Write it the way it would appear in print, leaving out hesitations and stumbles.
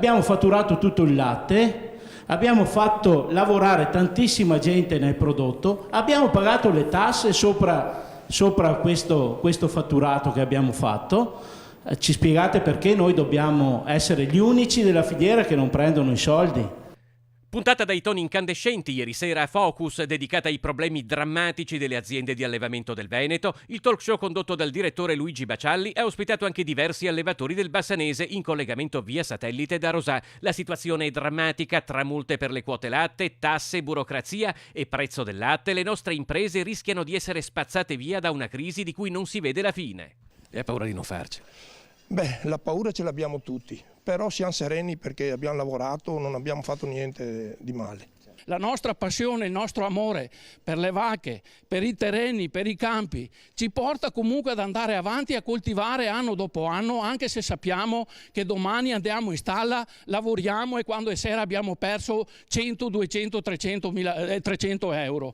Abbiamo fatturato tutto il latte, abbiamo fatto lavorare tantissima gente nel prodotto, abbiamo pagato le tasse sopra questo fatturato che abbiamo fatto. Ci spiegate perché noi dobbiamo essere gli unici della filiera che non prendono i soldi? Puntata dai toni incandescenti ieri sera a Focus, dedicata ai problemi drammatici delle aziende di allevamento del Veneto, il talk show condotto dal direttore Luigi Bacialli ha ospitato anche diversi allevatori del Bassanese in collegamento via satellite da Rosà. La situazione è drammatica, tra multe per le quote latte, tasse, burocrazia e prezzo del latte. Le nostre imprese rischiano di essere spazzate via da una crisi di cui non si vede la fine. E ha paura di non farci? Beh, la paura ce l'abbiamo tutti, però siamo sereni perché abbiamo lavorato, non abbiamo fatto niente di male. La nostra passione, il nostro amore per le vacche, per i terreni, per i campi, ci porta comunque ad andare avanti a coltivare anno dopo anno, anche se sappiamo che domani andiamo in stalla, lavoriamo e quando è sera abbiamo perso 100, 200, 300 euro.